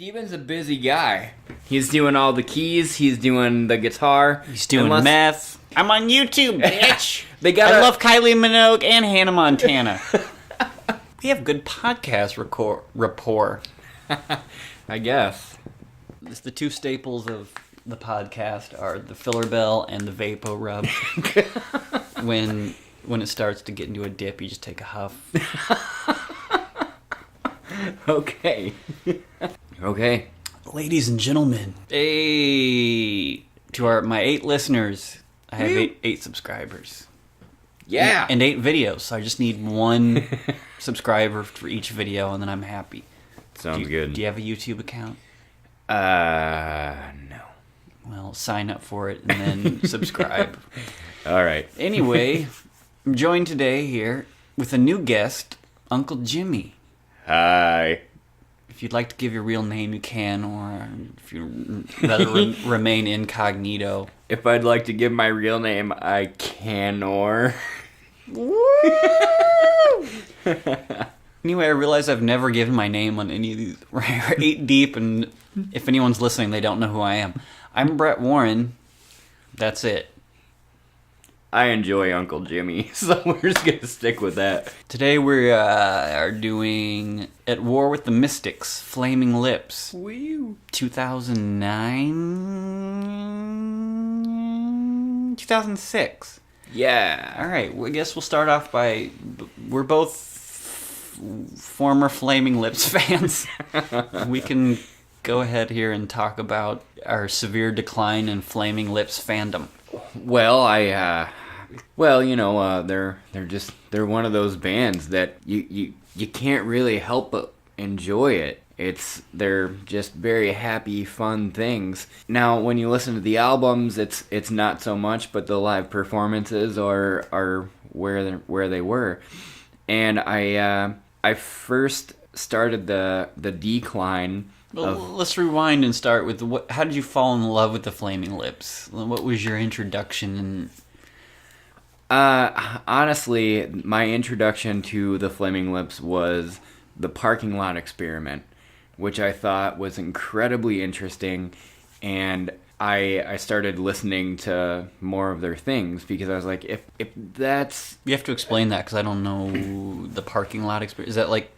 Steven's a busy guy. He's doing all the keys. He's doing the guitar. He's doing meth. I'm on YouTube, bitch. I love Kylie Minogue and Hannah Montana. We have good podcast rapport. I guess. It's the two staples of the podcast are the filler bell and the Vapo Rub. When it starts to get into a dip, you just take a huff. Okay. Okay. Ladies and gentlemen, to my 8 listeners, I have eight subscribers. Yeah. And 8 videos, so I just need 1 subscriber for each video, and then I'm happy. Sounds good. Do you have a YouTube account? No. Well, sign up for it and then subscribe. All right. Anyway, I'm joined today here with a new guest, Uncle Jimmy. Hi. If you'd like to give your real name, you can, or if you'd rather remain incognito. If I'd like to give my real name, I can, or... Anyway, I realize I've never given my name on any of these. We're 8 deep, and if anyone's listening, they don't know who I am. I'm Brett Warren. That's it. I enjoy Uncle Jimmy, so we're just going to stick with that. Today we are doing At War with the Mystics, Flaming Lips. Woo. 2009? 2006. Yeah. Alright, well, I guess we'll start off by... We're both former Flaming Lips fans. We can go ahead here and talk about our severe decline in Flaming Lips fandom. Well, they're one of those bands that you can't really help but enjoy it. They're just very happy, fun things. Now, when you listen to the albums, it's not so much, but the live performances are where they were. And I first started the decline. Well, let's rewind and start with how did you fall in love with the Flaming Lips? What was your introduction? Honestly, my introduction to the Flaming Lips was the Parking Lot Experiment, which I thought was incredibly interesting, and I started listening to more of their things because I was like, if that's... You have to explain that because I don't know the Parking Lot Experiment. Is that like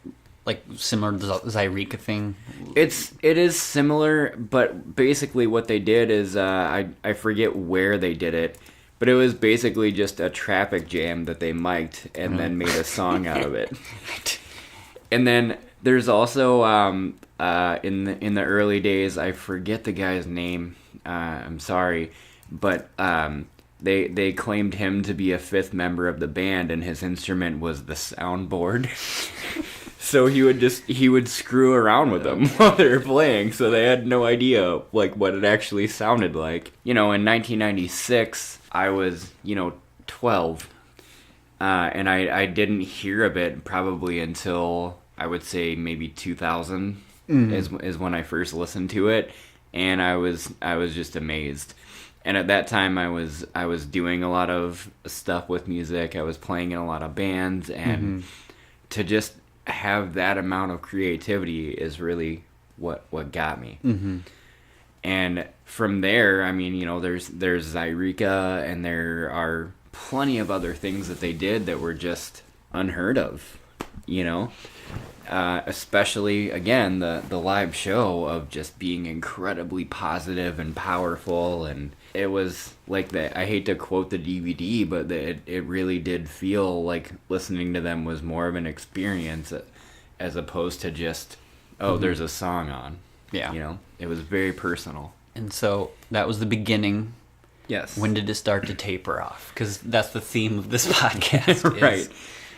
similar to the Zyreka thing? It is similar, but basically what they did is I forget where they did it, but it was basically just a traffic jam that they mic'd and then made a song out of it. And then there's also in the early days, I forget the guy's name. I'm sorry, but they claimed him to be a 5th member of the band, and his instrument was the soundboard. So he would screw around with them while they were playing, so they had no idea like what it actually sounded like. In 1996, I was 12, and I didn't hear of it probably until I would say maybe 2000 is when I first listened to it, and I was just amazed. And at that time, I was doing a lot of stuff with music. I was playing in a lot of bands, and to just have that amount of creativity is really what got me. And from there, I mean, there's Zyreka, and there are plenty of other things that they did that were just unheard of, especially again the live show of just being incredibly positive and powerful. And it was like that. I hate to quote the DVD, but it really did feel like listening to them was more of an experience as opposed to just there's a song on. Yeah, it was very personal. And so that was the beginning. Yes. When did it start to taper off? Because that's the theme of this podcast. Right.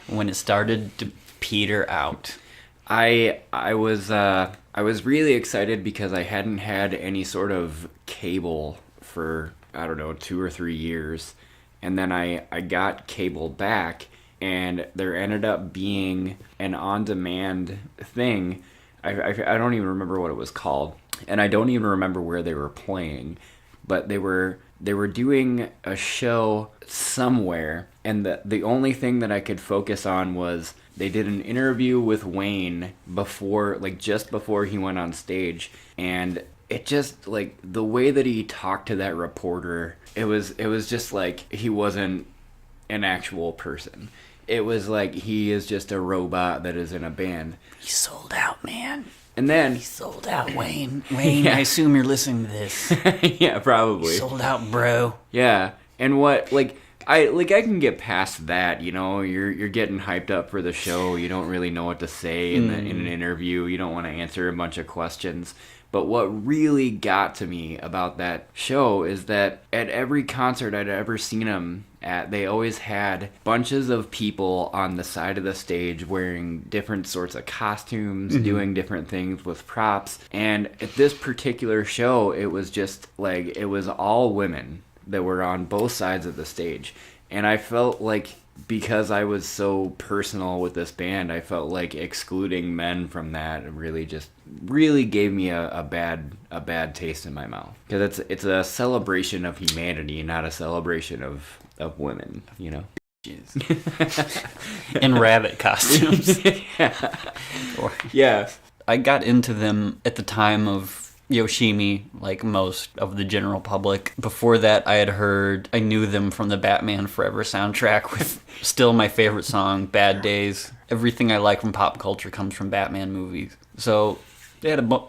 When it started to peter out. I was really excited because I hadn't had any sort of cable for, I don't know, 2 or 3 years. And then I got cable back, and there ended up being an on-demand thing. I don't even remember what it was called, and I don't even remember where they were playing, but they were doing a show somewhere, and the only thing that I could focus on was they did an interview with Wayne before, like just before he went on stage, and it just, like, the way that he talked to that reporter, it was just like he wasn't an actual person. It was like he is just a robot that is in a band. He sold out, man. And then he sold out, Wayne. Wayne, yeah. I assume you're listening to this. Yeah, probably. He sold out, bro. Yeah. And what, like, I can get past that, you know. You're getting hyped up for the show. You don't really know what to say in an interview. You don't want to answer a bunch of questions. But what really got to me about that show is that at every concert I'd ever seen him at, they always had bunches of people on the side of the stage wearing different sorts of costumes, doing different things with props. And at this particular show, it was just like, it was all women that were on both sides of the stage. And I felt like, because I was so personal with this band, I felt like excluding men from that really gave me a bad taste in my mouth. Because it's a celebration of humanity, not a celebration of women, you know? In rabbit costumes. Yeah. Yeah. I got into them at the time of Yoshimi, like most of the general public. Before that, I knew them from the Batman Forever soundtrack with still my favorite song, Bad Days. Everything I like from pop culture comes from Batman movies. So they had a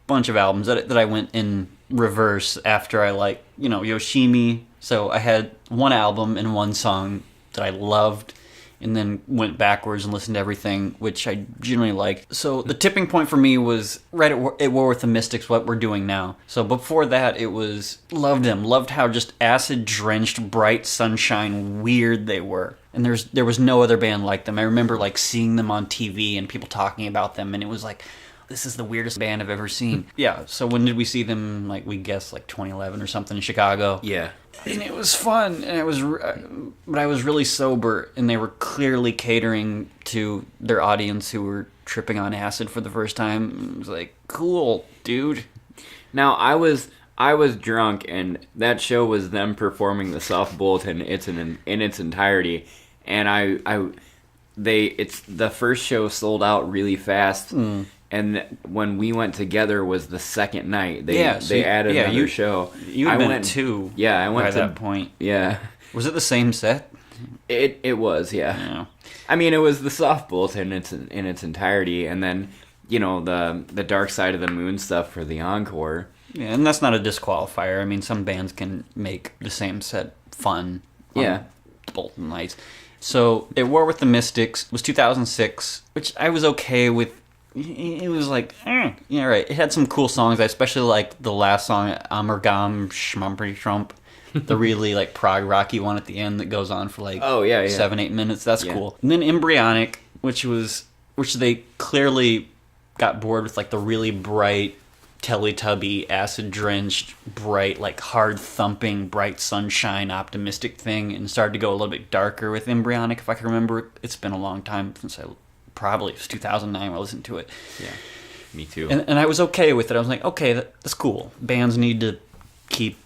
bunch of albums that I went in reverse after I liked, Yoshimi. So I had one album and one song that I loved, and then went backwards and listened to everything, which I generally liked. So the tipping point for me was right at War with the Mystics, what we're doing now. So before that, it was loved them. Loved how just acid-drenched, bright sunshine weird they were. And there was no other band like them. I remember like seeing them on TV and people talking about them, and it was like, this is the weirdest band I've ever seen. Yeah, so when did we see them? Like, we guessed like 2011 or something in Chicago. Yeah. And it was fun, and but I was really sober, and they were clearly catering to their audience who were tripping on acid for the first time. It was like, cool, dude. Now, I was drunk, and that show was them performing the Soft Bulletin in its entirety, and the first show sold out really fast. And when we went together was the second night. They added another show. You had been at two. Yeah, I went by that point. Yeah. Was it the same set? It was, yeah. I mean, it was the Soft Bulletin in its entirety, and then the Dark Side of the Moon stuff for the encore. Yeah, and that's not a disqualifier. I mean, some bands can make the same set fun. Yeah. Bulletin nights. So, At War with the Mystics was 2006, which I was okay with. It was like, yeah, right. It had some cool songs. I especially liked the last song, Amargam Schmumpy Trump. The really like prog rocky one at the end that goes on for like 7-8 minutes. That's cool. And then Embryonic, which they clearly got bored with, like the really bright, Teletubby, acid drenched, bright, like hard thumping, bright sunshine, optimistic thing, and started to go a little bit darker with Embryonic. If I can remember, it's been a long time since probably it was 2009 when I listened to it. Yeah, me too. And I was okay with it. I was like, okay, that's cool. Bands need to keep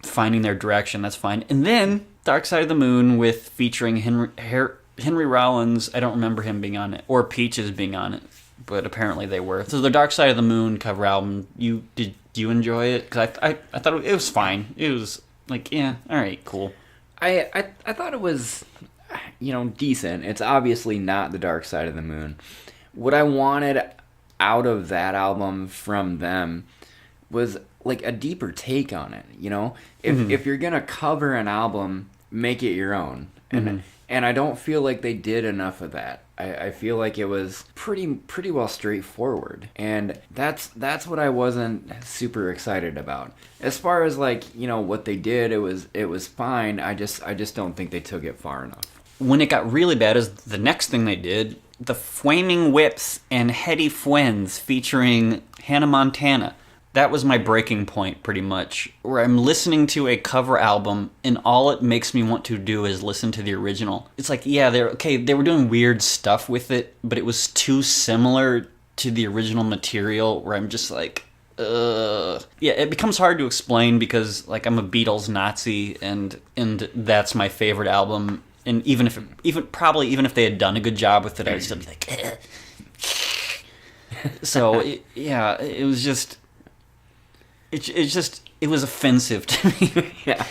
finding their direction. That's fine. And then Dark Side of the Moon featuring Henry Rollins. I don't remember him being on it, or Peaches being on it, but apparently they were. So the Dark Side of the Moon cover album, did you enjoy it? Because I thought it was fine. It was like, yeah, all right, cool. I thought it was, decent. It's obviously not the Dark Side of the Moon. What I wanted out of that album from them was like a deeper take on it. If you're gonna cover an album, make it your own. And I don't feel like they did enough of that. I feel like it was pretty well straightforward, and that's what I wasn't super excited about. As far as what they did, it was fine. I just don't think they took it far enough. When it got really bad is the next thing they did, the Flaming Whips and Heady Fwends featuring Hannah Montana. That was my breaking point, pretty much, where I'm listening to a cover album, and all it makes me want to do is listen to the original. It's like, yeah, they were doing weird stuff with it, but it was too similar to the original material, where I'm just like, yeah, it becomes hard to explain because, like, I'm a Beatles Nazi, and that's my favorite album And even if they had done a good job with it, I'd still be like, eh. So it was just, it was offensive to me. Yeah,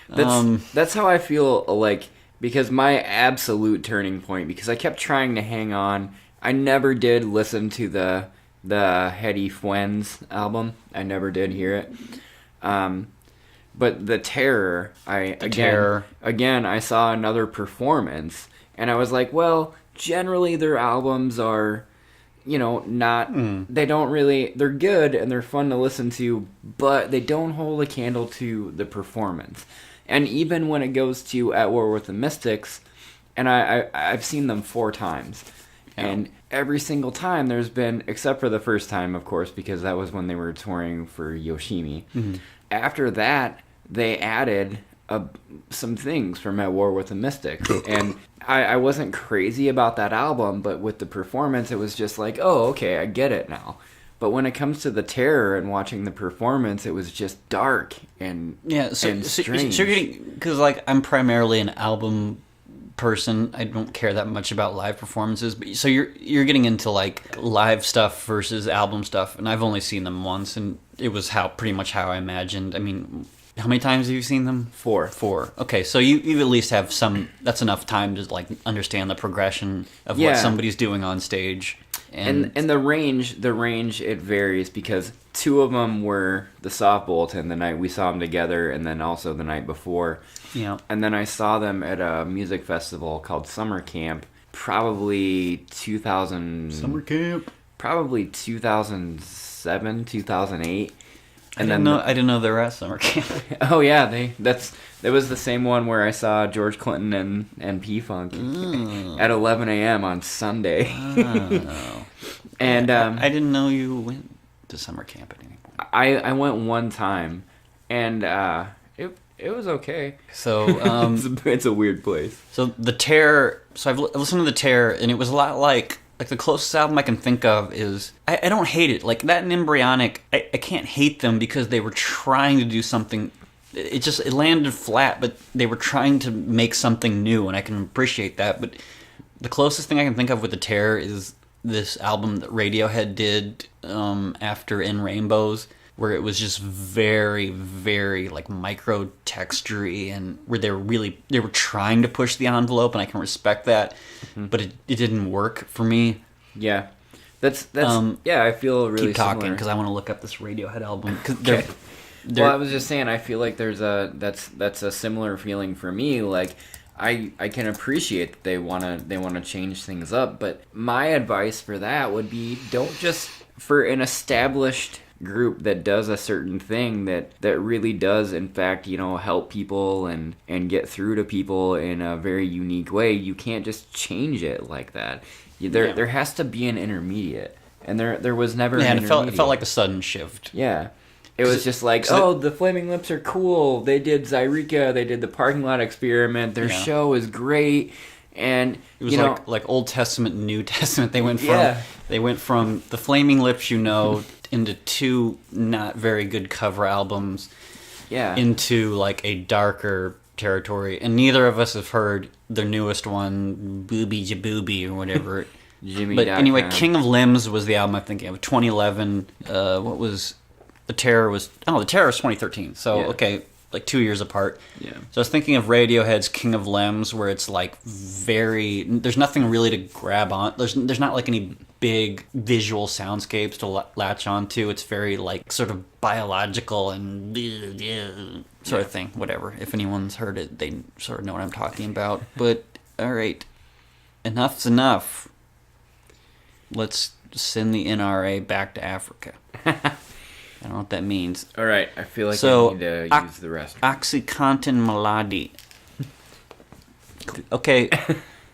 that's how I feel. Like, because my absolute turning point, because I kept trying to hang on. I never did listen to the Heady Fwends album. I never did hear it. But the Terror, again, I saw another performance, and I was like, well, generally their albums are, they don't really, they're good and they're fun to listen to, but they don't hold a candle to the performance. And even when it goes to At War with the Mystics, and I've seen them 4 times, and every single time there's been, except for the first time, of course, because that was when they were touring for Yoshimi. Mm-hmm. After that, they added some things from At War with the Mystics. And I wasn't crazy about that album, but with the performance, it was just like, oh, okay, I get it now. But when it comes to the Terror and watching the performance, it was just dark and strange. So you're getting, because like I'm primarily an album person. I don't care that much about live performances, but so you're getting into like live stuff versus album stuff, and I've only seen them once, and it was pretty much how I imagined. I mean, how many times have you seen them? 4. Okay, so you at least have some. That's enough time to like understand the progression of what somebody's doing on stage. And the range it varies, because 2 of them were the Soft Bulletin the night we saw them together, and then also the night before. Yeah. And then I saw them at a music festival called Summer Camp, probably 2000. Summer Camp. Probably 2007, 2008. I didn't know they were at Summer Camp. Oh yeah, that was the same one where I saw George Clinton and P-Funk at 11 a.m. on Sunday. Oh. And I didn't know you went to Summer Camp at any point. I went one time, and it was okay. So it's a weird place. So the Terror. So I've listened to the Terror, and it was a lot like the closest album I can think of is, I don't hate it. Like that and Embryonic, I can't hate them because they were trying to do something. It landed flat, but they were trying to make something new, and I can appreciate that. But the closest thing I can think of with the Terror is this album that Radiohead did after In Rainbows, where it was just very, very like micro-textury, and where they were trying to push the envelope, and I can respect that, but it didn't work for me. Yeah, that's I feel really keep talking because I want to look up this Radiohead album. Okay. Well, I was just saying, I feel like that's a similar feeling for me. Like I can appreciate that they wanna change things up, but my advice for that would be, don't just, for an established group that does a certain thing that really does in fact help people and get through to people in a very unique way, you can't just change it like that. There has to be an intermediate, and there was never an intermediate. It felt like a sudden shift. Yeah, it was just like, the Flaming Lips are cool, they did Zyrika, they did the Parking Lot Experiment, their show is great. And it was like Old Testament, New Testament. They went from the Flaming Lips, into 2 not very good cover albums, into like a darker territory. And neither of us have heard their newest one, Booby Jabooby or whatever. Jimmy. But anyway, King of Limbs was the album I'm thinking of. 2011. What was the Terror? The Terror was 2013. So okay, like 2 years apart. Yeah. So I was thinking of Radiohead's King of Limbs, where it's like there's nothing really to grab on. There's not like any big visual soundscapes to latch onto. It's very like sort of biological and sort of thing. Whatever. If anyone's heard it, they sort of know what I'm talking about. But all right, enough's enough. Let's send the NRA back to Africa. I don't know what that means. All right, I feel like I need to use the restroom. OxyContin Maladi. Okay,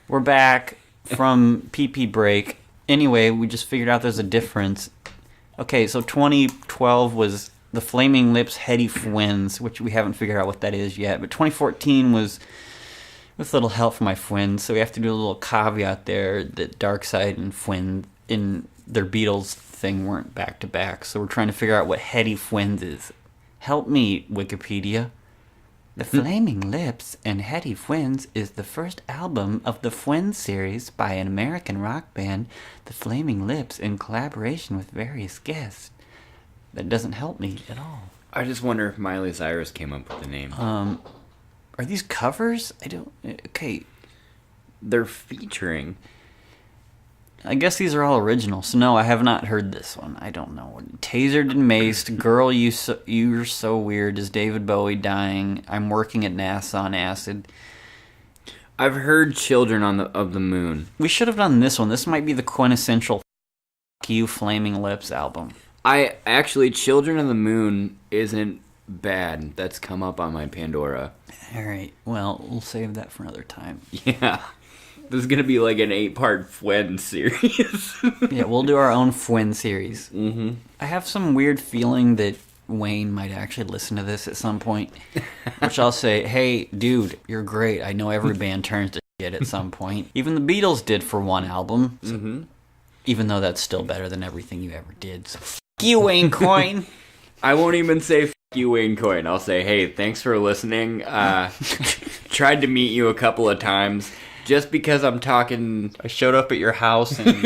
we're back from PP break. Anyway, we just figured out there's a difference. Okay, so 2012 was the Flaming Lips Heady Fwends, which we haven't figured out what that is yet. But 2014 was with a little help from my Fwends, so we have to do a little caveat there that Darkside and Fwend in their Beatles thing weren't back to back. So we're trying to figure out what Heady Fwends is. Help me, Wikipedia. The Flaming Lips and Heady Fwends is the first album of the Fwend series by an American rock band, The Flaming Lips, in collaboration with various guests. That doesn't help me at all. I just wonder if Miley Cyrus came up with the name. Are these covers? I don't... Okay. They're featuring... I guess these are all original, so no, I have not heard this one. I don't know. Tasered and Maced, Girl, You're So Weird, Is David Bowie Dying, I'm Working at NASA on Acid. I've heard Children of the Moon. We should have done this one. This might be the quintessential F*** You Flaming Lips album. Children of the Moon isn't bad. That's come up on my Pandora. Alright, well, we'll save that for another time. Yeah. This is going to be like an 8-part Fwend series. Yeah, we'll do our own Fwend series. Mm-hmm. I have some weird feeling that Wayne might actually listen to this at some point, which I'll say, hey, dude, you're great. I know every band turns to shit at some point. Even the Beatles did for one album, so even though that's still better than everything you ever did. So f*** you, Wayne Coyne. I won't even say f*** you, Wayne Coyne. I'll say, hey, thanks for listening. Tried to meet you a couple of times. Just because I'm talking... I showed up at your house in,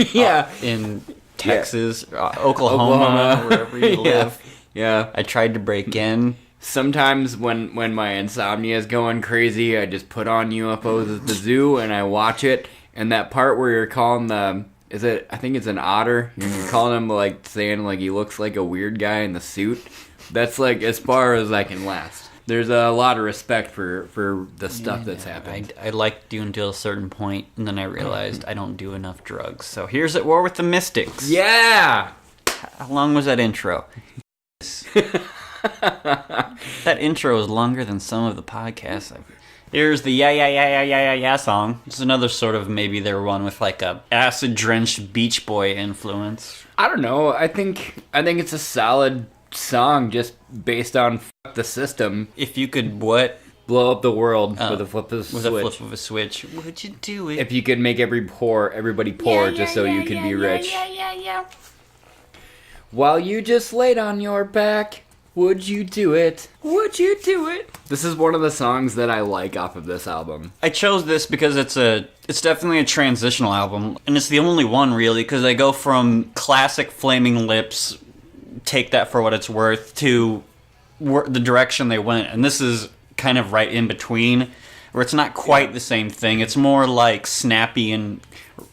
in Texas, Oklahoma, wherever you live. Yeah. I tried to break in. Sometimes when my insomnia is going crazy, I just put on UFOs at the zoo and I watch it. And that part where you're calling the... I think it's an otter. You're calling him, like, saying, like, he looks like a weird guy in the suit. That's, like, as far as I can last. There's a lot of respect for the stuff that's happened. I liked you until a certain point, and then I realized I don't do enough drugs. So here's At War with the Mystics. Yeah! How long was that intro? That intro is longer than some of the podcasts. Here's the yeah song. It's another sort of maybe their one with like a acid-drenched Beach Boy influence. I don't know. I think it's a solid song just based on F*** the System. If you could what? Blow up the world with a flip of a switch. With a flip of a switch. Would you do it? If you could make everybody poor just so you could be rich. Yeah. While you just laid on your back, would you do it? Would you do it? This is one of the songs that I like off of this album. I chose this because it's definitely a transitional album, and it's the only one really, because they go from classic Flaming Lips, take that for what it's worth, to the direction they went, and this is kind of right in between, where it's not quite the same thing. It's more like snappy and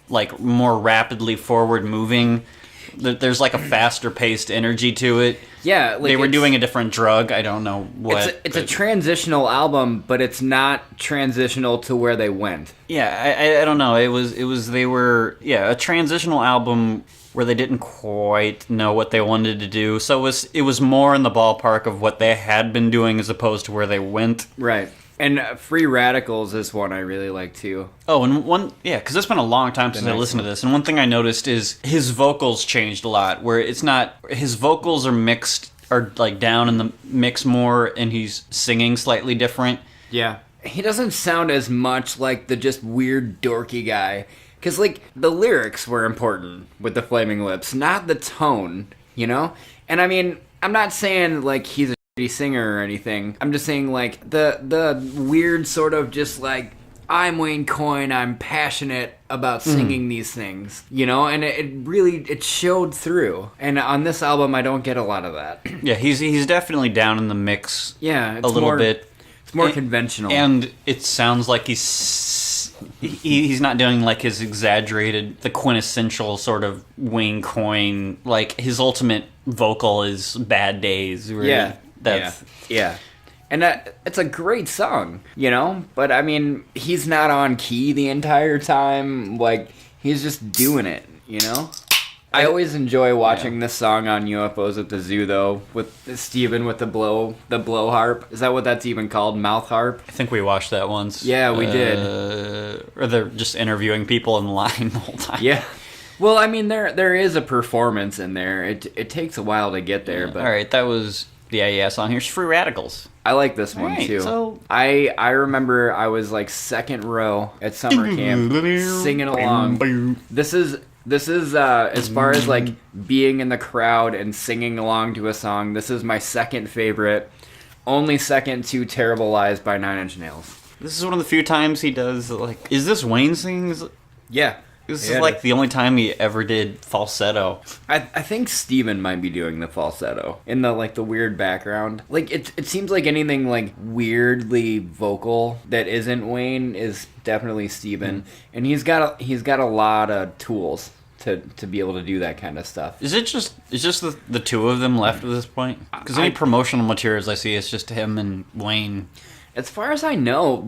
like more rapidly forward moving. There's like a faster paced energy to it. Yeah, like they were doing a different drug. I don't know what. It's a transitional album, but it's not transitional to where they went. Yeah, I don't know. It was they were a transitional album where they didn't quite know what they wanted to do. So it was more in the ballpark of what they had been doing as opposed to where they went. Right. And Free Radicals is one I really like too. Oh, and because it's been a long time since I listened to this, and one thing I noticed is his vocals changed a lot, where it's not, his vocals are like down in the mix more, and he's singing slightly different. Yeah. He doesn't sound as much like the just weird dorky guy. Because, like, the lyrics were important with the Flaming Lips, not the tone, you know? And I mean, I'm not saying, like, he's a shitty singer or anything. I'm just saying, like, the weird sort of just, like, I'm Wayne Coyne, I'm passionate about singing these things, you know? And it really showed through. And on this album, I don't get a lot of that. Yeah, he's definitely down in the mix a little bit. It's more conventional. And it sounds like he's not doing like his exaggerated, the quintessential sort of Wayne Coyne, like his ultimate vocal is Bad Days. Yeah. And it's a great song, you know? But I mean, he's not on key the entire time. Like, he's just doing it, you know? I always enjoy watching this song on UFOs at the Zoo, though, with Steven with the blow harp. Is that what that's even called? Mouth harp? I think we watched that once. Yeah, we did. Or they're just interviewing people in line the whole time. Yeah. Well, I mean, there is a performance in there. It takes a while to get there, but... All right, that was the song. Here's Free Radicals. I like this one, too. So... I remember I was, like, second row at summer camp, singing along. This is as far as, like, being in the crowd and singing along to a song, this is my second favorite, only second to Terrible Lies by Nine Inch Nails. This is one of the few times he does, like... Is this Wayne sings? Yeah. This is like the only time he ever did falsetto. I think Steven might be doing the falsetto in the like the weird background. Like it seems like anything like weirdly vocal that isn't Wayne is definitely Steven, and he's got a lot of tools to be able to do that kind of stuff. Is it just the two of them left at this point? Because any promotional materials I see, it's just him and Wayne. As far as I know,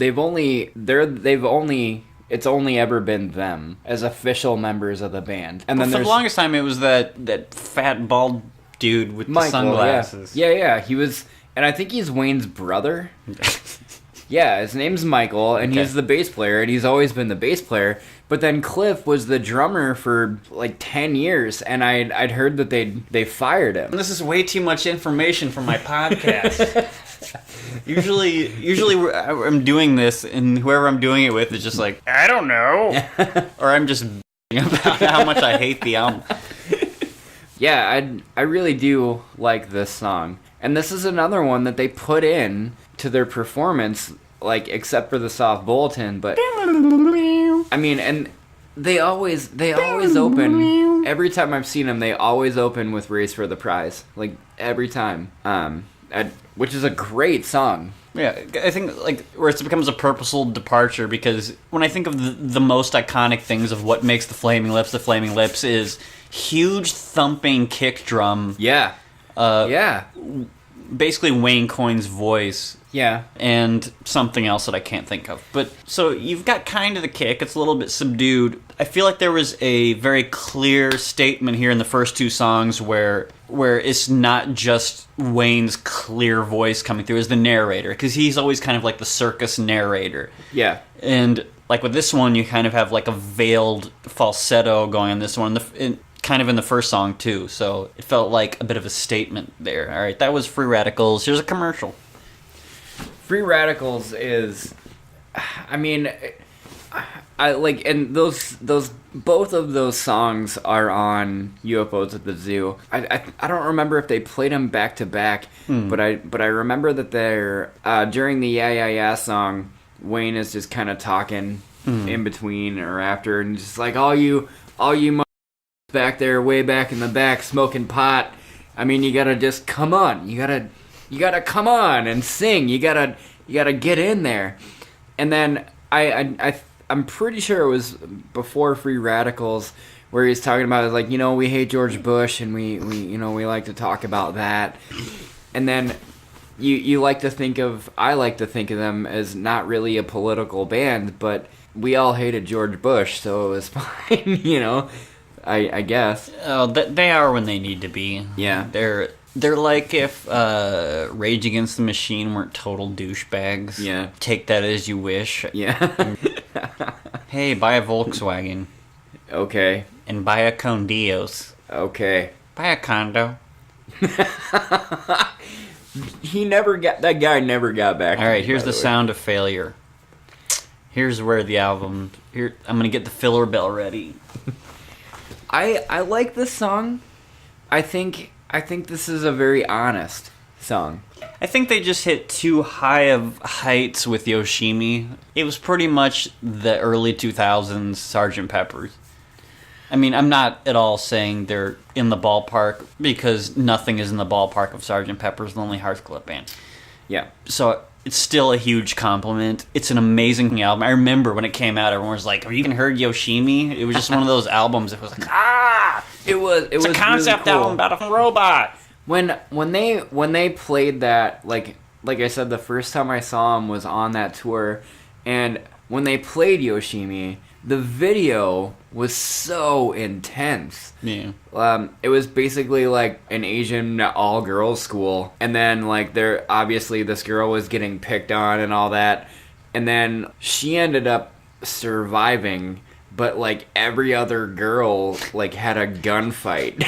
it's only ever been them as official members of the band. And then for the longest time, it was that fat, bald dude with the sunglasses. Yeah, he was... And I think he's Wayne's brother. Yeah, his name's Michael, and he's the bass player, and he's always been the bass player. But then Cliff was the drummer for like 10 years, and I'd heard that they fired him. This is way too much information for my podcast. Usually I'm doing this, and whoever I'm doing it with is just like, I don't know. Or I'm just about how much I hate the album. Yeah, I really do like this song. And this is another one that they put in to their performance, like, except for the soft bulletin, but... I mean, and they always open... Every time I've seen them, they always open with Race for the Prize. Like, every time. Which is a great song. Yeah, I think like where it becomes a purposeful departure, because when I think of the most iconic things of what makes the Flaming Lips is huge thumping kick drum. Yeah. Basically Wayne Coyne's voice. Yeah. And something else that I can't think of. But so you've got kind of the kick. It's a little bit subdued. I feel like there was a very clear statement here in the first two songs where it's not just Wayne's clear voice coming through as the narrator, because he's always kind of like the circus narrator. Yeah. And like with this one, you kind of have like a veiled falsetto going on this one, kind of in the first song too. So it felt like a bit of a statement there. All right, that was Free Radicals. Here's a commercial. Free Radicals is, I mean, I like, and those both of those songs are on UFOs at the Zoo. I don't remember if they played them back to back, but I remember that they're during the Yeah Yeah Yeah song, Wayne is just kind of talking in between or after, and just like all you back there, way back in the back, smoking pot. I mean, you gotta just come on. You gotta come on and sing. You gotta get in there. And then I'm pretty sure it was before Free Radicals where he's talking about, like, we hate George Bush and we like to talk about that. And then I like to think of them as not really a political band, but we all hated George Bush, so it was fine, I guess. Oh, they are when they need to be. Yeah. They're like if Rage Against the Machine weren't total douchebags. Yeah. Take that as you wish. Yeah. Hey, buy a Volkswagen. Okay. And buy a Condios. Okay. Buy a condo. That guy never got back. All right, here's the sound of failure. Here's where the album... I'm going to get the filler bell ready. I like this song. I think this is a very honest song. I think they just hit too high of heights with Yoshimi. It was pretty much the early 2000s Sgt. Pepper's. I mean, I'm not at all saying they're in the ballpark, because nothing is in the ballpark of Sgt. Pepper's Lonely Hearts Club Band. Yeah. So it's still a huge compliment. It's an amazing album. I remember when it came out, everyone was like, have you even heard Yoshimi? It was just one of those albums that was like, It was a concept really cool. album about a robot. When they played that, like I said, the first time I saw them was on that tour, and when they played Yoshimi, the video was so intense. Yeah. It was basically like an Asian all-girls school, and then like obviously this girl was getting picked on and all that, and then she ended up surviving, but like every other girl like had a gunfight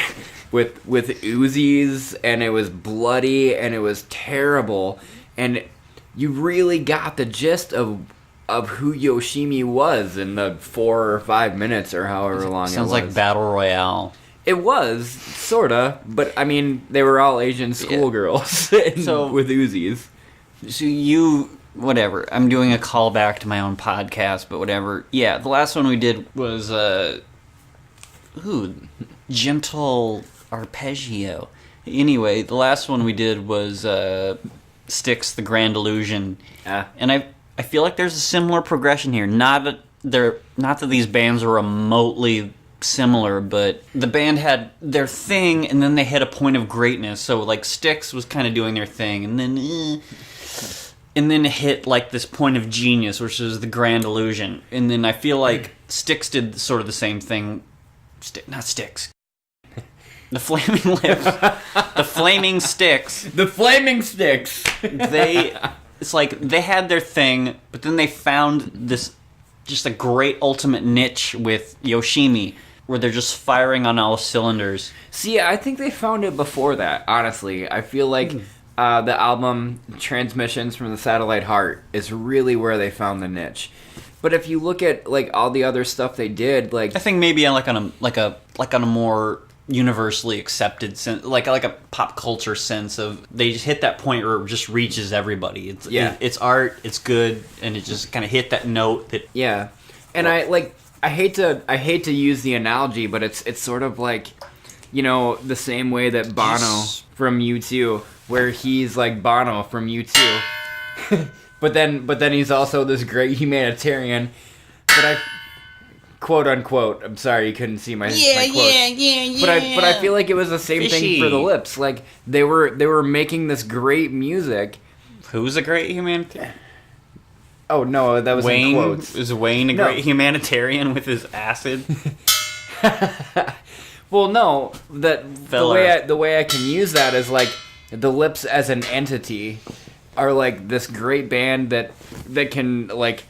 with Uzis, and it was bloody and it was terrible, and you really got the gist of who Yoshimi was in the 4 or 5 minutes or however long it was. Sounds like Battle Royale. It was, sorta, but I mean, they were all Asian schoolgirls with Uzis. So whatever. I'm doing a callback to my own podcast, but whatever. Yeah, the last one we did was gentle arpeggio. Anyway, the last one we did was Styx, the Grand Illusion. And I feel like there's a similar progression here. Not that these bands are remotely similar, but the band had their thing, and then they hit a point of greatness. So like Styx was kind of doing their thing, and then it hit like this point of genius, which is the Grand Illusion. And then I feel like Styx did sort of the same thing. Not Styx. The Flaming Lips. The Flaming Sticks. The Flaming Sticks. It's like they had their thing, but then they found this just a great ultimate niche with Yoshimi, where they're just firing on all cylinders. See, I think they found it before that, honestly. I feel like the album Transmissions from the Satellite Heart is really where they found the niche. But if you look at like all the other stuff they did, like I think maybe on a more universally accepted sense, like a pop culture sense of they just hit that point where it just reaches everybody. It's art, it's good, and it just kind of hit that note that And I hate to use the analogy, but it's sort of like, the same way that Bono from U2, where he's like Bono from U2, but then he's also this great humanitarian. But quote unquote. I'm sorry you couldn't see my quotes. But I feel like it was the same thing for the Lips. Like they were making this great music. Who's a great humanitarian? Oh no, that was Wayne. In quotes. Is Wayne a great humanitarian with his acid? Well, no. The way I can use that is like the Lips as an entity are like this great band that can like,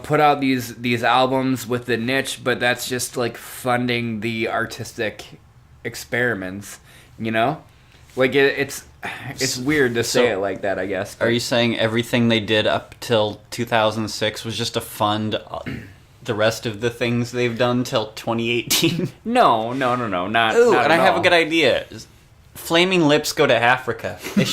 put out these albums with the niche, but that's just like funding the artistic experiments, Like it's weird to say it like that, I guess. Are you saying everything they did up till 2006 was just to fund the rest of the things they've done till 2018? No, not. Ooh, not and I at have all. a good idea. Flaming Lips go to Africa. They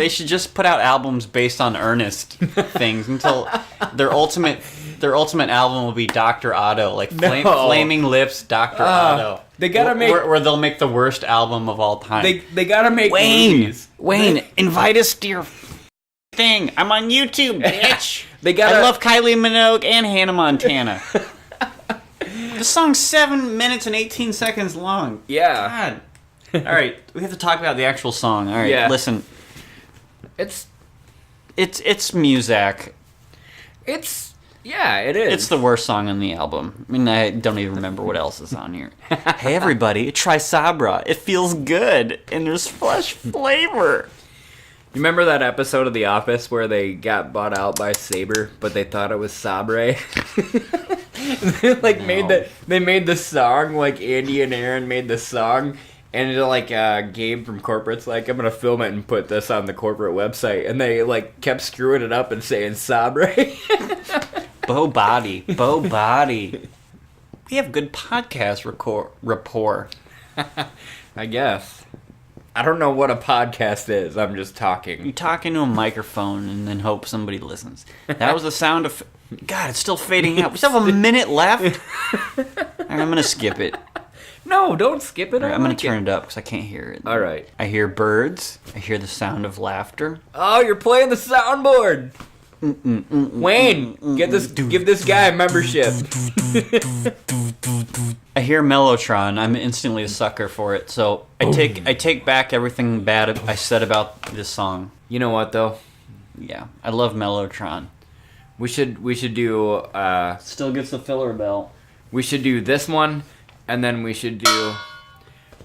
should just put out albums based on earnest things until their ultimate album will be Dr. Otto, like Flaming Lips, Dr. Otto. They gotta make where they'll make the worst album of all time. They gotta make movies. Wayne, invite us to your thing. I'm on YouTube, bitch. I love Kylie Minogue and Hannah Montana. The song's 7 minutes and 18 seconds long. Yeah. God. All right, we have to talk about the actual song. All right, listen. It's Muzak. It is. It's the worst song on the album. I mean, I don't even remember what else is on here. Hey, everybody, try Sabra. It feels good, and there's fresh flavor. You remember that episode of The Office where they got bought out by Sabre, but they thought it was Sabre? They made the song, like Andy and Aaron made the song, and like Gabe from corporate's like, I'm gonna film it and put this on the corporate website, and they like kept screwing it up and saying Sabre. Bo body. We have good podcast rapport. I guess. I don't know what a podcast is. I'm just talking. You talk into a microphone and then hope somebody listens. That was the sound of... God, it's still fading out. We still have a minute left. All right, I'm going to skip it. No, don't skip it. Right, I'm going to turn it up because I can't hear it. All right. I hear birds. I hear the sound of laughter. Oh, you're playing the soundboard. Wayne, give this guy a membership. I hear Mellotron. I'm instantly a sucker for it. So I take back everything bad I said about this song. You know what though? Yeah, I love Mellotron. We should do. Still gets the filler bell. We should do this one, and then we should do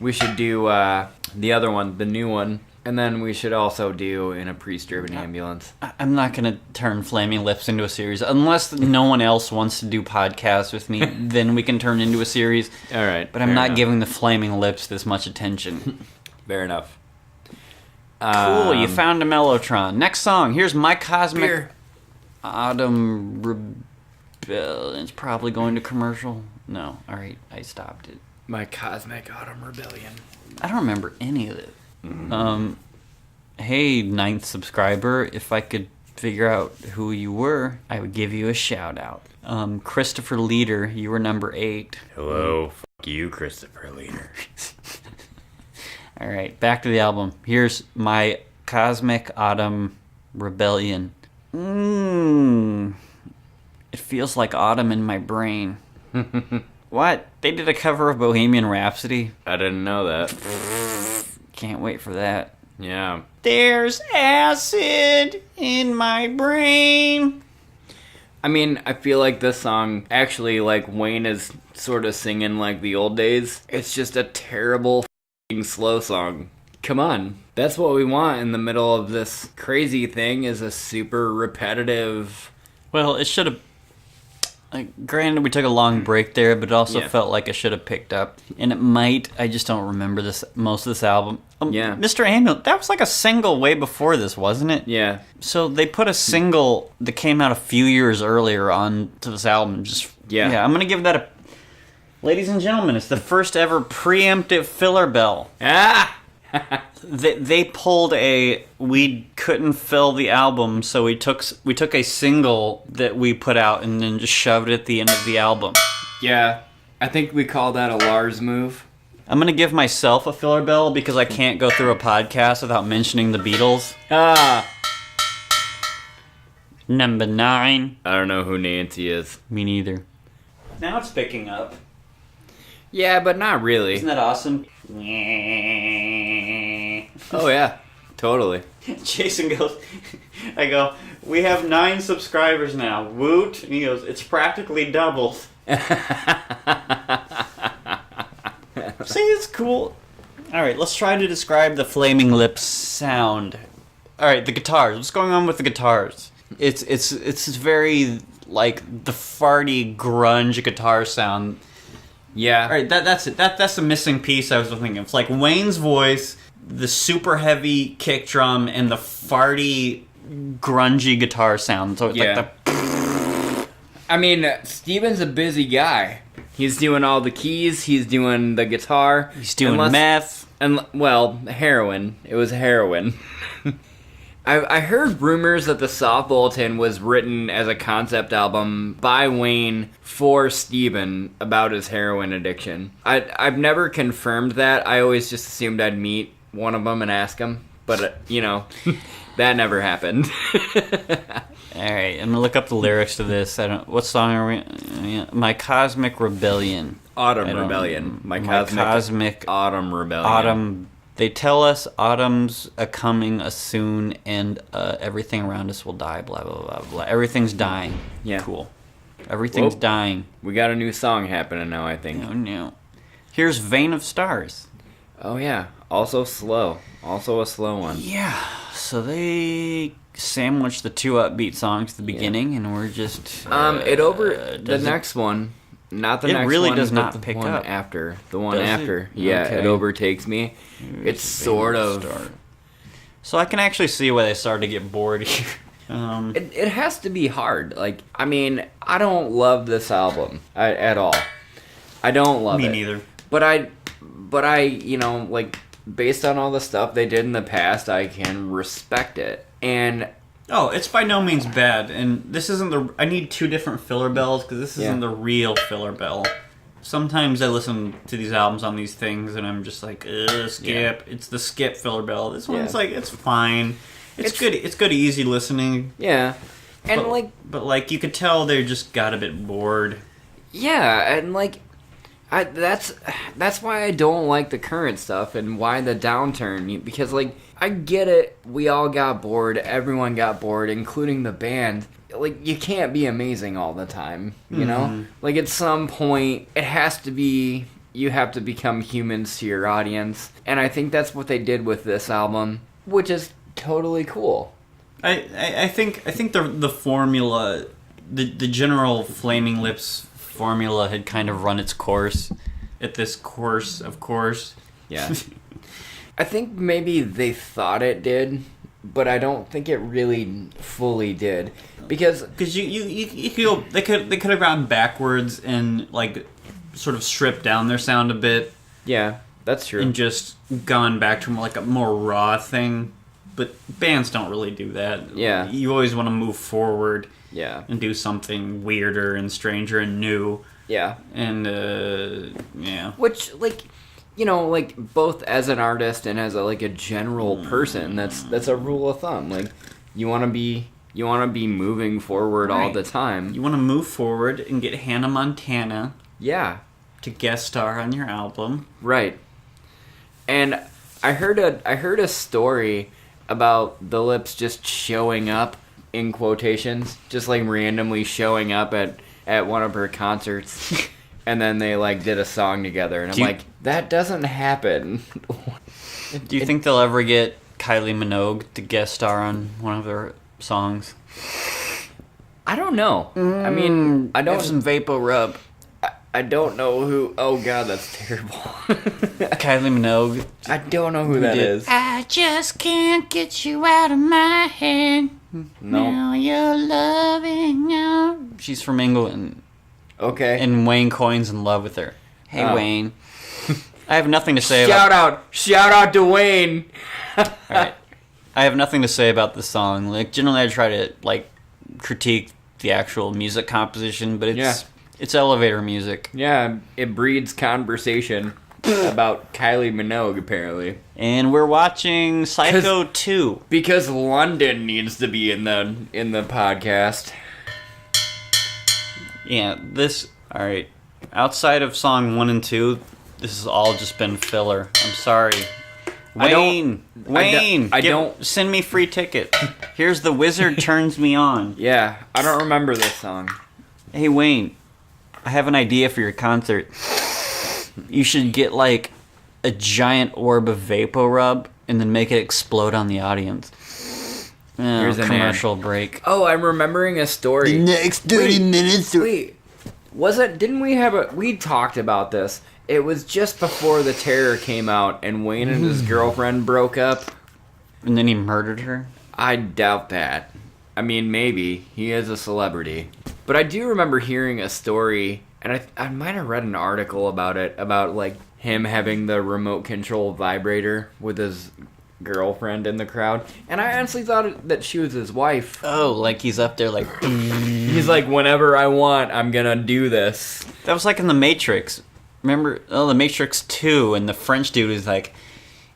the other one, the new one. And then we should also do In a Priest-Driven Ambulance. I'm not going to turn Flaming Lips into a series. Unless no one else wants to do podcasts with me, then we can turn into a series. All right. But I'm not giving the Flaming Lips this much attention. Fair enough. Cool, you found a Mellotron. Next song, here's My Cosmic Autumn Rebellion. It's probably going to commercial. No, all right, I stopped it. My Cosmic Autumn Rebellion. I don't remember any of it. hey, 9th subscriber, if I could figure out who you were, I would give you a shout out. Christopher Leader, you were number 8. Hello, fuck you, Christopher Leader. All right, back to the album. Here's My Cosmic Autumn Rebellion. It feels like autumn in my brain. What? They did a cover of Bohemian Rhapsody? I didn't know that. Can't wait for that. Yeah. There's acid in my brain. I mean, I feel like this song, actually, like, Wayne is sort of singing like the old days. It's just a terrible f***ing slow song. Come on. That's what we want in the middle of this crazy thing, is a super repetitive... Well, it should have... granted, we took a long break there, but it also Yeah. felt like it should have picked up. And it might. I just don't remember most of this album. Yeah. Mr. Ambulance, that was like a single way before this, wasn't it? Yeah. So they put a single that came out a few years earlier onto this album. Yeah, I'm going to give that a... Ladies and gentlemen, it's the first ever preemptive filler bell. Ah! They pulled a... We couldn't fill the album, so we took a single that we put out and then just shoved it at the end of the album. Yeah. I think we call that a Lars move. I'm going to give myself a filler bell because I can't go through a podcast without mentioning the Beatles. Ah! Number 9. I don't know who Nancy is. Me neither. Now it's picking up. Yeah, but not really. Isn't that awesome? Oh, yeah. Totally. Jason goes, I go, we have 9 subscribers now. Woot. And he goes, it's practically doubled. See, it's cool. Alright, let's try to describe the Flaming Lips sound. Alright, the guitars. What's going on with the guitars? It's very, like, the farty grunge guitar sound. Yeah. Alright, that's it. That's the missing piece I was thinking of. It's like Wayne's voice, the super heavy kick drum, and the farty, grungy guitar sound. So it's like the... I mean, Steven's a busy guy. He's doing all the keys, he's doing the guitar. He's doing meth. Well, heroin. It was heroin. I heard rumors that the Soft Bulletin was written as a concept album by Wayne for Steven about his heroin addiction. I've never confirmed that. I always just assumed I'd meet one of them and ask him. But, that never happened. Alright, I'm gonna look up the lyrics to this. What song are we... My Cosmic Rebellion. Autumn Rebellion. My Cosmic Autumn Rebellion. Autumn. They tell us autumn's a-coming a-soon and everything around us will die, blah, blah, blah, blah. Everything's dying. Yeah. Cool. Everything's dying. We got a new song happening now, I think. Oh, no. Here's Vein of Stars. Oh, yeah. Also slow. Also a slow one. Yeah. So they sandwiched the 2 upbeat songs at the beginning, and we're just... the next one... Not the next one. It really does not the pick one up. after. The one Does after. it? Yeah, Okay. It overtakes me. It's sort of... So I can actually see why they started to get bored here. It has to be hard. Like, I mean, I don't love this album at all. I don't love it. Me neither. But I, like, based on all the stuff they did in the past, I can respect it. And... Oh, it's by no means bad, and this isn't the... I need 2 different filler bells, because this isn't the real filler bell. Sometimes I listen to these albums on these things, and I'm just like, skip. Yeah. It's the skip filler bell. This one's like, it's fine. It's good. It's good, easy listening. Yeah. And, But, you could tell they just got a bit bored. Yeah, and, that's why I don't like the current stuff, and why the downturn, because, I get it. We all got bored. Everyone got bored, including the band. You can't be amazing all the time, you know? At some point, it has to be... You have to become humans to your audience. And I think that's what they did with this album, which is totally cool. I think the formula... The general Flaming Lips formula had kind of run its course at this course, of course. Yeah. I think maybe they thought it did, but I don't think it really fully did, because you feel they could have gone backwards and sort of stripped down their sound a bit. Yeah, that's true. And just gone back to a more raw thing. but bands don't really do that. Yeah. You always want to move forward. Yeah. And do something weirder and stranger and new. Yeah. And, yeah. Which, like, you know, like, both as an artist and as a general person, that's a rule of thumb. Like, you want to be moving forward all the time. You want to move forward and get Hannah Montana. Yeah. To guest star on your album. Right. And I heard a story about the Lips just showing up, in quotations, just like randomly showing up at one of her concerts, and then they like did a song together, and I'm like, that doesn't happen. Do you think they'll ever get Kylie Minogue to guest star on one of their songs? I don't know. I mean, I don't have some Vapor Rub. I don't know who. Oh god, that's terrible. Kylie Minogue. I don't know who that is. I just can't get you out of my head. No. Now you're loving you. She's from England. Okay. And Wayne Coyne's in love with her. Hey, Wayne. I have nothing to say Shout out to Wayne. Alright. I have nothing to say about the song. Like, generally I try to, like, critique the actual music composition, but it's elevator music. Yeah, it breeds conversation about Kylie Minogue, apparently. And we're watching Psycho 2. Because London needs to be in the podcast. Yeah, alright. Outside of song 1 and 2, this has all just been filler. I'm sorry. Wayne! Send me free ticket. Here's The Wizard Turns Me On. Yeah, I don't remember this song. Hey, Wayne. I have an idea for your concert. You should get, like, a giant orb of Vapor Rub and then make it explode on the audience. Here's a commercial break. Oh, I'm remembering a story. The next 30 minutes. Wait, didn't we talked about this. It was just before The Terror came out and Wayne and his girlfriend broke up. And then he murdered her? I doubt that. I mean, maybe. He is a celebrity. But I do remember hearing a story, and I might have read an article about it, about, like, him having the remote control vibrator with his girlfriend in the crowd. And I honestly thought that she was his wife. Oh, like he's up there like... He's like, whenever I want, I'm gonna do this. That was like in The Matrix. Remember, The Matrix 2, and the French dude is like,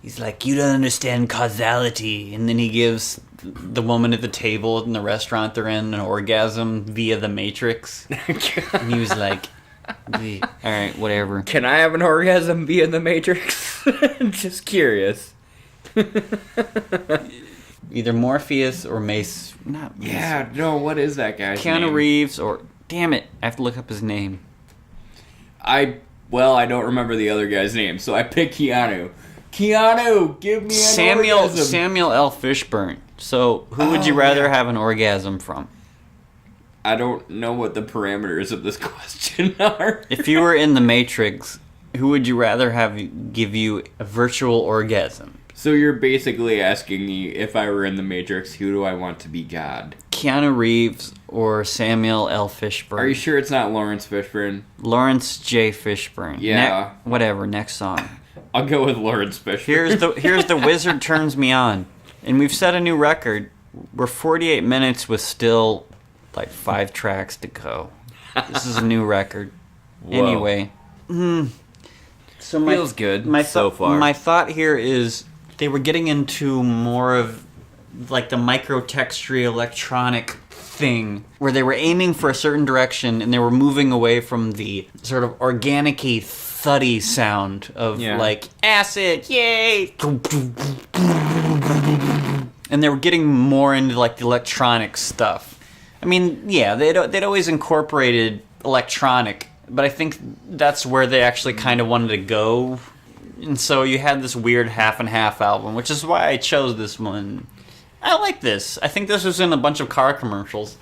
he's like, you don't understand causality. And then he gives the woman at the table in the restaurant they're in an orgasm via the Matrix. And he was like, alright, whatever. Can I have an orgasm via the Matrix? Just curious. Either Morpheus or Mace. Not Mace. Yeah, no, what is that guy's name? Keanu Reeves or... Damn it, I have to look up his name. I don't remember the other guy's name, so I picked Keanu. Keanu, give me an orgasm. Samuel L. Fishburne. So, who would you rather have an orgasm from? I don't know what the parameters of this question are. If you were in the Matrix, who would you rather have give you a virtual orgasm? So you're basically asking me, if I were in the Matrix, who do I want to be God? Keanu Reeves or Samuel L. Fishburne? Are you sure it's not Lawrence Fishburne? Lawrence J. Fishburne. Yeah. Whatever, next song. I'll go with Lawrence Fishburne. Here's the Wizard Turns Me On. And we've set a new record. We're 48 minutes with still, like, 5 tracks to go. This is a new record. Whoa. Anyway. So feels good so far. My thought here is they were getting into more of, like, the microtexture electronic thing, where they were aiming for a certain direction and they were moving away from the sort of organic-y, thuddy sound of, like, acid, yay! And they were getting more into, like, the electronic stuff. I mean, yeah, they'd always incorporated electronic, but I think that's where they actually kind of wanted to go. And so you had this weird half-and-half album, which is why I chose this one. I like this. I think this was in a bunch of car commercials.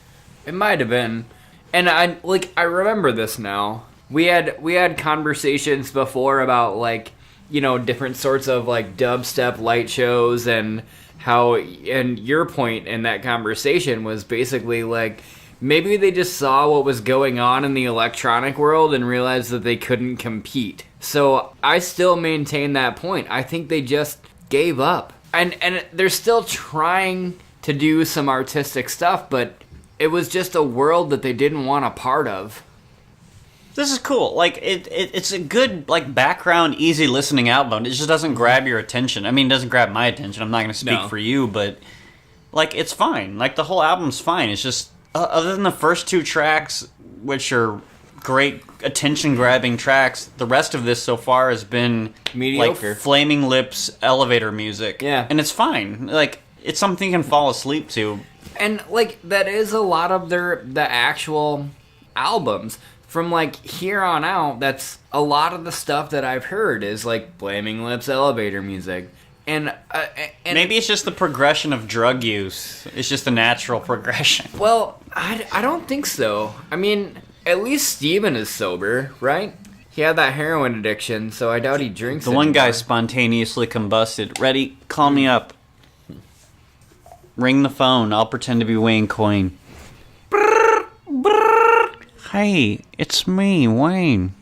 It might have been. And I remember this now. We had conversations before about, like, you know, different sorts of, like, dubstep light shows, and how, and your point in that conversation was basically like, maybe they just saw what was going on in the electronic world and realized that they couldn't compete. So I still maintain that point. I think they just gave up. and they're still trying to do some artistic stuff, but it was just a world that they didn't want a part of. This is cool. Like, it's a good, like, background, easy listening album. It just doesn't grab your attention. I mean, it doesn't grab my attention. I'm not going to speak for you, but, like, it's fine. Like, the whole album's fine. It's just, other than the first 2 tracks, which are great attention-grabbing tracks, the rest of this so far has been, mediocre. Like, Flaming Lips elevator music. Yeah. And it's fine. Like, it's something you can fall asleep to. And, like, that is a lot of the actual albums. From, like, here on out, that's a lot of the stuff that I've heard is, like, Flaming Lips elevator music. And maybe it's just the progression of drug use. It's just a natural progression. Well, I don't think so. I mean, at least Steven is sober, right? He had that heroin addiction, so I doubt he drinks The anymore. one guy spontaneously combusted. Ready? Call me up. Ring the phone. I'll pretend to be Wayne Coyne. Hey, it's me, Wayne.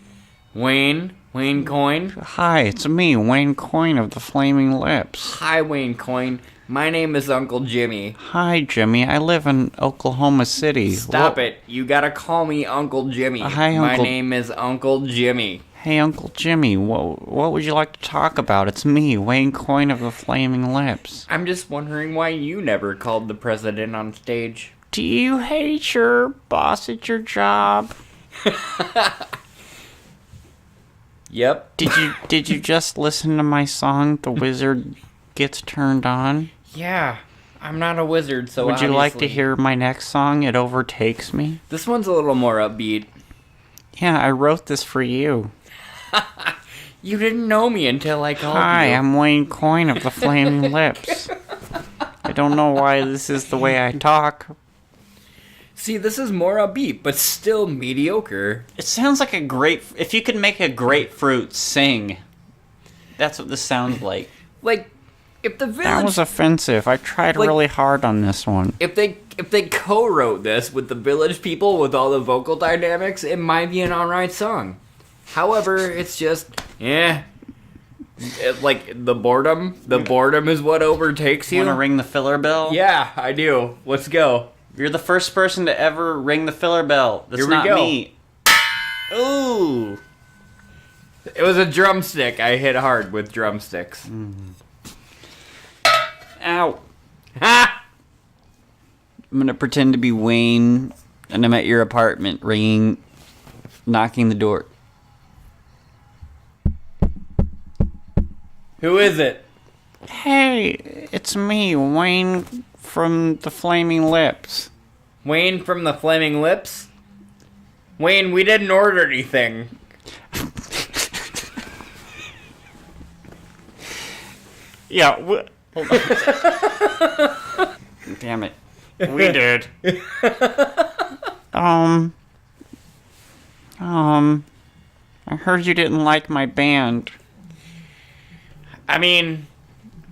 Wayne Coyne? Hi, it's me, Wayne Coyne of the Flaming Lips. Hi, Wayne Coyne. My name is Uncle Jimmy. Hi, Jimmy. I live in Oklahoma City. Stop it. You gotta call me Uncle Jimmy. Hi, My Uncle... name is Uncle Jimmy. Hey, Uncle Jimmy, what would you like to talk about? It's me, Wayne Coyne of the Flaming Lips. I'm just wondering why you never called the president on stage. Do you hate your boss at your job? Yep. Did you just listen to my song, The Wizard Gets Turned On? Yeah. I'm not a wizard, so Would you like to obviously- hear my next song, It Overtakes Me? This one's a little more upbeat. Yeah, I wrote this for you. You didn't know me until I called Hi, you. I'm Wayne Coyne of the Flaming Lips. I don't know why this is the way I talk. See, this is more upbeat, but still mediocre. It sounds like a grape... If you could make a grapefruit sing, that's what this sounds like. Like, if the village... That was offensive. I tried really hard on this one. If they co-wrote this with the village people with all the vocal dynamics, it might be an alright song. However, it's just, like, the boredom is what overtakes you. Want to ring the filler bell? Yeah, I do. Let's go. You're the first person to ever ring the filler bell. That's Here we not go. me. Ooh. It was a drumstick. I hit hard with drumsticks. Ow. Ha! I'm gonna pretend to be Wayne, and I'm at your apartment, knocking the door. Who is it? Hey, it's me, Wayne from the Flaming Lips. Wayne from the Flaming Lips? Wayne, we didn't order anything. Yeah, hold on. Damn it. We did. I heard you didn't like my band. I mean,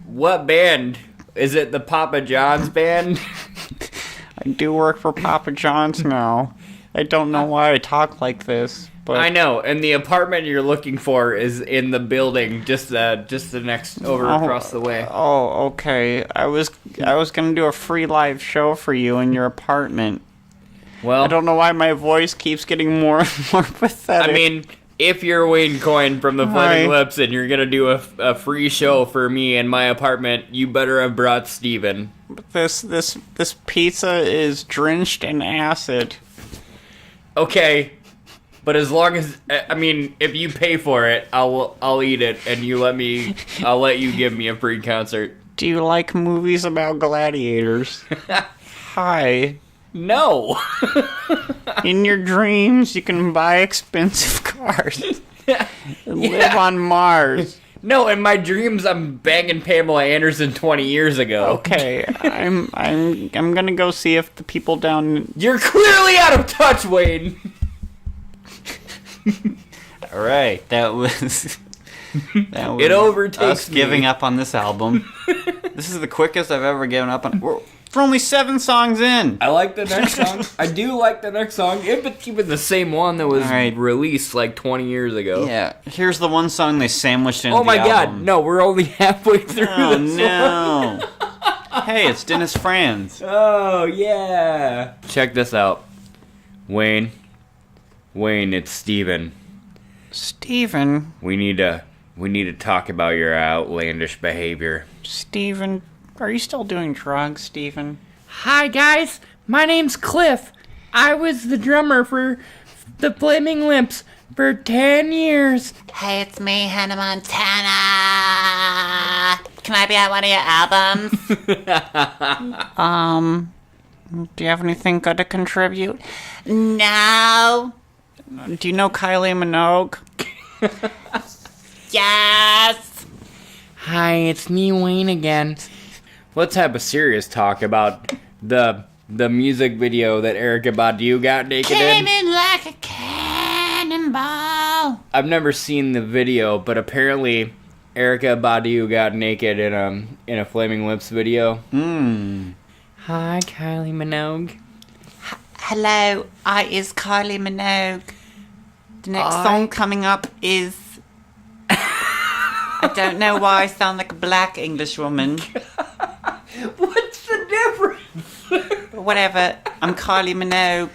what band? Is it the Papa John's band? I do work for Papa John's now. I don't know why I talk like this, but I know, and the apartment you're looking for is in the building, just the next across the way. Oh, okay. I was gonna do a free live show for you in your apartment. Well, I don't know why my voice keeps getting more and more pathetic. I mean, if you're Wayne Coyne from the Flaming Lips and you're gonna do a free show for me in my apartment, you better have brought Steven. This pizza is drenched in acid. Okay, but as long as if you pay for it, I'll eat it, and I'll let you give me a free concert. Do you like movies about gladiators? Hi. No. In your dreams, you can buy expensive cars. Live on Mars. No, in my dreams, I'm banging Pamela Anderson 20 years ago. Okay, I'm gonna go see if the people down. You're clearly out of touch, Wayne. All right, that was That was It overtakes us me. giving up on this album. This is the quickest I've ever given up on. We're only 7 songs in. I like the next song. I do like the next song. If it's even the same one that was Alright. released like 20 years ago. Yeah, here's the one song they sandwiched into Oh my the god, album. no, we're only halfway through Oh this one. no. Hey, it's Dennis Franz. Oh yeah. Check this out. Wayne, it's Steven. Steven, We need to talk about your outlandish behavior. Steven, are you still doing drugs, Steven? Hi guys, my name's Cliff. I was the drummer for the Flaming Lips for 10 years. Hey, it's me, Hannah Montana. Can I be at one of your albums? Do you have anything good to contribute? No. Do you know Kylie Minogue? Yes. Hi, it's me, Wayne again. Let's have a serious talk about the music video that Erykah Badu got naked Came in. in like a cannonball. I've never seen the video, but apparently Erykah Badu got naked in a Flaming Lips video. Hi, Kylie Minogue. Hello, I is Kylie Minogue. The next song coming up is... I don't know why I sound like a black English woman. What's the difference? But whatever, I'm Kylie Minogue.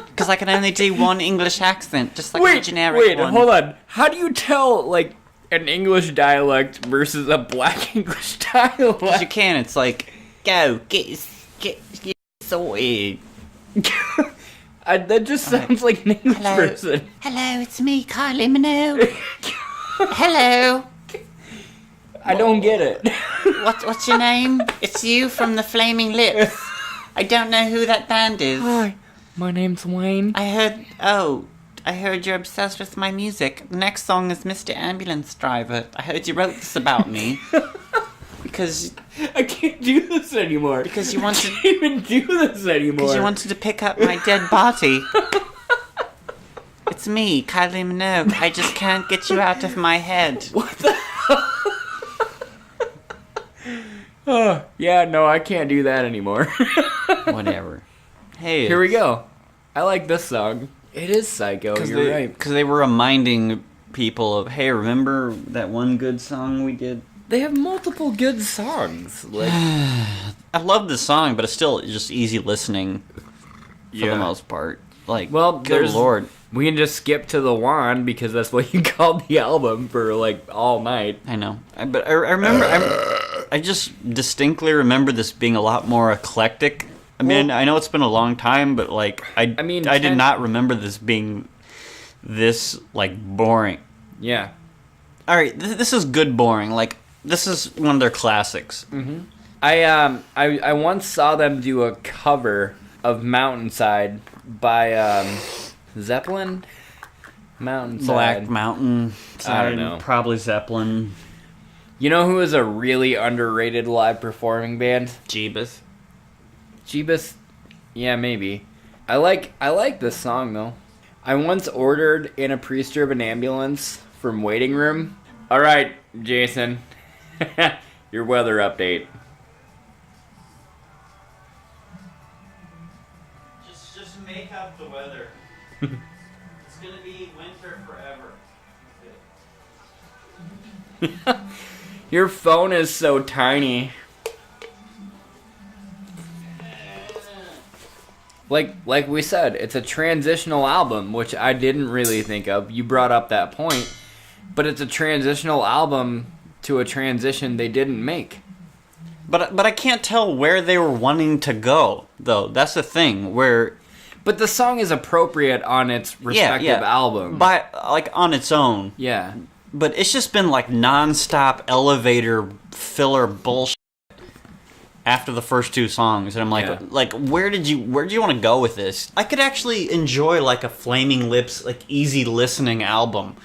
Because I can only do one English accent, just like a generic one. Hold on. How do you tell, like, an English dialect versus a black English dialect? 'Cause you can, it's like, Go, get sorted. That just sounds like an English Hello. person. Hello, it's me, Kylie Minogue. Hello. I don't get it. What's your name? It's you from the Flaming Lips. I don't know who that band is. Hi, my name's Wayne. I heard you're obsessed with my music. The next song is Mr. Ambulance Driver. I heard you wrote this about me. Because I can't do this anymore. Because you wanted- I can't even do this anymore. you wanted to pick up my dead body. It's me, Kylie Minogue. I just can't get you out of my head. What the Oh, yeah, no, I can't do that anymore. whatever. Hey, Here we go. I like this song. It is psycho, you're right. Because they were reminding people of, hey, remember that one good song we did? They have multiple good songs. Like, I love this song, but it's still just easy listening for Yeah. the most part. Like, well, good lord. We can just skip to the wand because that's what you called the album for like all night. I know. But I remember, I just distinctly remember this being a lot more eclectic. I mean, Well- I know it's been a long time, but like, I mean, did 10 not remember this being this, like, boring. Yeah. Alright, this is good boring. Like, this is one of their classics. I once saw them do a cover of Mountainside by Zeppelin. Mountainside. Black Mountain. I don't know. Probably Zeppelin. You know who is a really underrated live performing band? Jeebus. Jeebus. Yeah, maybe. I like this song though. I once ordered in a pre-driven ambulance from waiting room. All right, Jason. Your weather update. Just make up the weather. It's gonna be winter forever. Your phone is so tiny. Like we said, it's a transitional album, which I didn't really think of. You brought up that point, but it's a transitional album to a transition they didn't make. But I can't tell where they were wanting to go, though. That's the thing. But the song is appropriate on its respective album. by like on its own. Yeah. But it's just been like nonstop elevator filler bullshit after the first 2 songs, and I'm like, Yeah. where did you want to go with this? I could actually enjoy like a Flaming Lips, like easy listening album.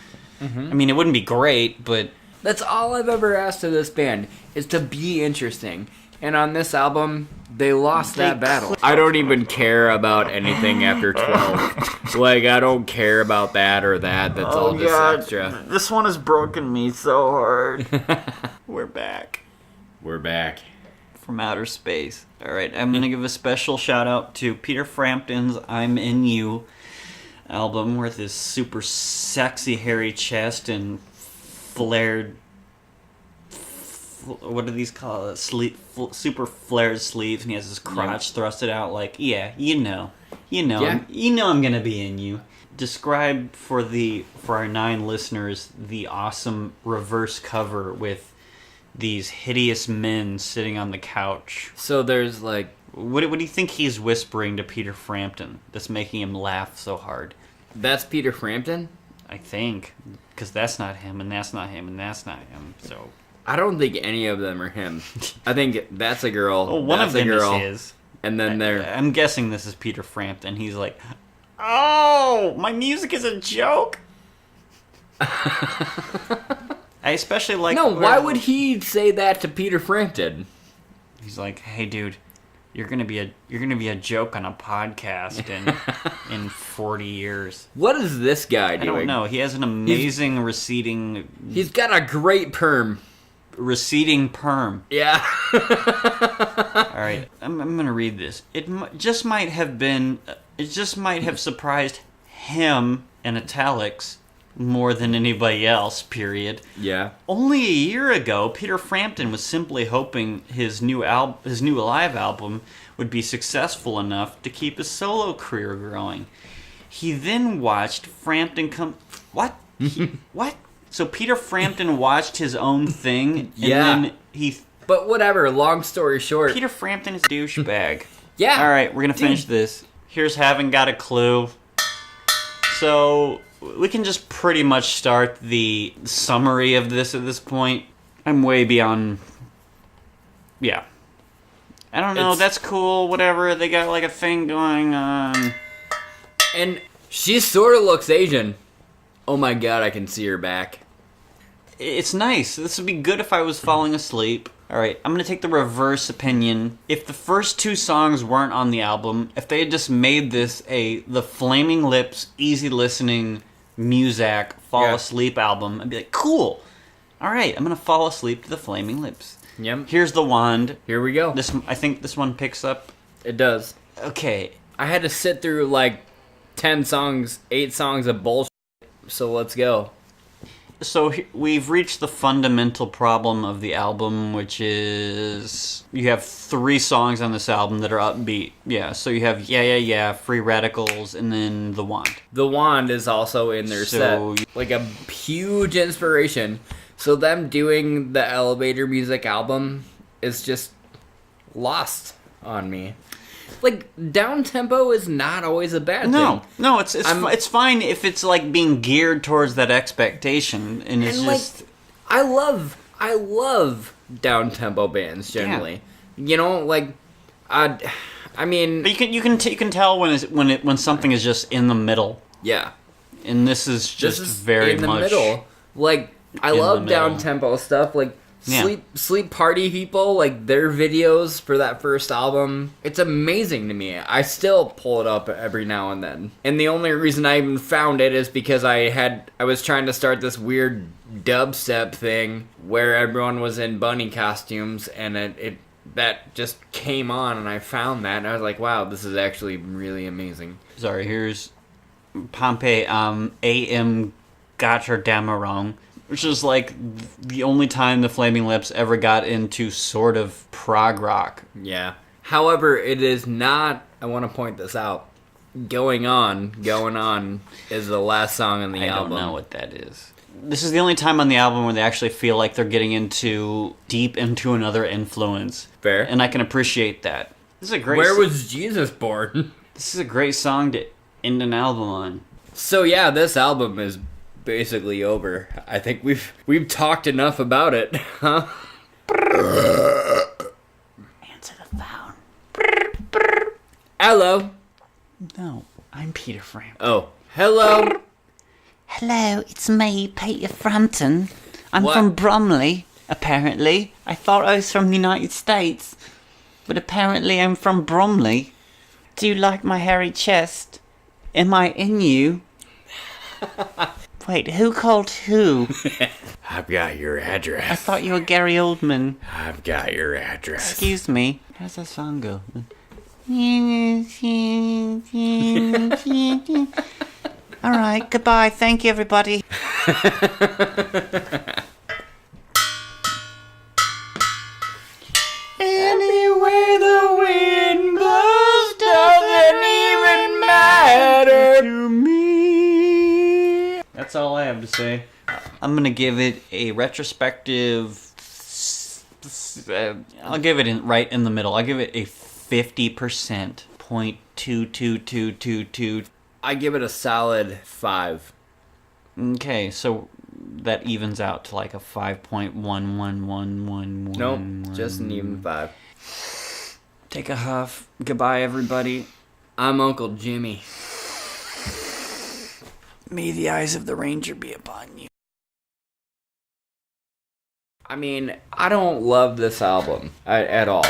I mean, it wouldn't be great, but That's all I've ever asked of this band, is to be interesting. And on this album, They lost that battle. I don't even care about anything after 12. Like, I don't care about that or that. That's all just extra. This one has broken me so hard. We're back. We're back. From outer space. Alright, I'm gonna give a special shout out to Peter Frampton's I'm In You album with his super sexy hairy chest and flared... What do these call it? Super flared sleeves, and he has his crotch thrusted out like, yeah, you know, I'm gonna be in you. Describe for our 9 listeners the awesome reverse cover with these hideous men sitting on the couch. So there's like, what do you think he's whispering to Peter Frampton that's making him laugh so hard? That's Peter Frampton? I think, because that's not him, and that's not him, and that's not him. So. I don't think any of them are him. I think that's a girl. Well, one of them is his. And then I'm guessing this is Peter Frampton. He's like, oh, my music is a joke. I especially like... No, why would he say that to Peter Frampton? He's like, hey, dude, you're gonna be a joke on a podcast in 40 years. What is this guy doing? I don't know. He has an amazing receding... He's got a great perm. Receding perm. Yeah. All right, I'm gonna read this. It just might have surprised him in italics more than anybody else. Period. Yeah. Only a year ago, Peter Frampton was simply hoping his new live album would be successful enough to keep his solo career growing. He then watched Frampton come. What? What? So Peter Frampton watched his own thing, and then he... But whatever, long story short... Peter Frampton is a douchebag. Yeah. Alright, we're gonna finish this. Here's Haven't Got a Clue. So, we can just pretty much start the summary of this at this point. I'm way beyond... Yeah. I don't know, that's cool, whatever, they got like a thing going on. And she sort of looks Asian. Oh my god, I can see her back. It's nice. This would be good if I was falling asleep. Alright, I'm gonna take the reverse opinion. If the first 2 songs weren't on the album, if they had just made this the Flaming Lips, easy listening, Muzak, fall asleep album, I'd be like, cool! Alright, I'm gonna fall asleep to the Flaming Lips. Yep. Here's the wand. Here we go. I think this one picks up. It does. Okay. I had to sit through like 10 songs, 8 songs of bullshit, so let's go. So we've reached the fundamental problem of the album, which is you have 3 songs on this album that are upbeat. Yeah, so you have Yeah, Yeah, Yeah, Free Radicals, and then The Wand. The Wand is also in their set. Like a huge inspiration. So them doing the Elevator Music album is just lost on me. Like, down-tempo is not always a bad thing. No, it's fine if it's, like, being geared towards that expectation, and it's just... Like, I love down-tempo bands, generally. Yeah. You know, like, I mean... But you can tell when something is just in the middle. Yeah. And this is just very much... in the middle. Like, I love down-tempo stuff, like... Sleep Party People, like their videos for that first album, it's amazing to me. I still pull it up every now and then. And the only reason I even found it is because I was trying to start this weird dubstep thing where everyone was in bunny costumes, and that just came on, and I found that, and I was like, wow, this is actually really amazing. Sorry, here's Pompeii A.M. Gotterdammerung, which is like the only time the Flaming Lips ever got into sort of prog rock. Yeah. However, it is not, I want to point this out, Going On is the last song on the album. I don't know what that is. This is the only time on the album where they actually feel like they're getting deep into another influence. Fair. And I can appreciate that. This is a great Where was Jesus born? This is a great song to end an album on. So yeah, this album is basically over. I think we've talked enough about it, huh? Answer the phone. Hello. No, I'm Peter Frampton. Oh, hello. Hello, it's me, Peter Frampton. I'm What? from Bromley, apparently. I thought I was from the United States. But apparently I'm from Bromley. Do you like my hairy chest? Am I in you? Wait, who called who? I've got your address. I thought you were Gary Oldman. I've got your address. Excuse me. How's that song go? Alright, goodbye. Thank you, everybody. Anyway the wind blows doesn't even matter to me. That's all I have to say. I'm gonna give it a retrospective. I'll give it right in the middle. I'll give it a 50%. 0.22222. I give it a solid 5. Okay, so that evens out to like a 5.11111. Nope, just an even 5. Take a huff. Goodbye, everybody. I'm Uncle Jimmy. May the eyes of the ranger be upon you. I mean, I don't love this album at all.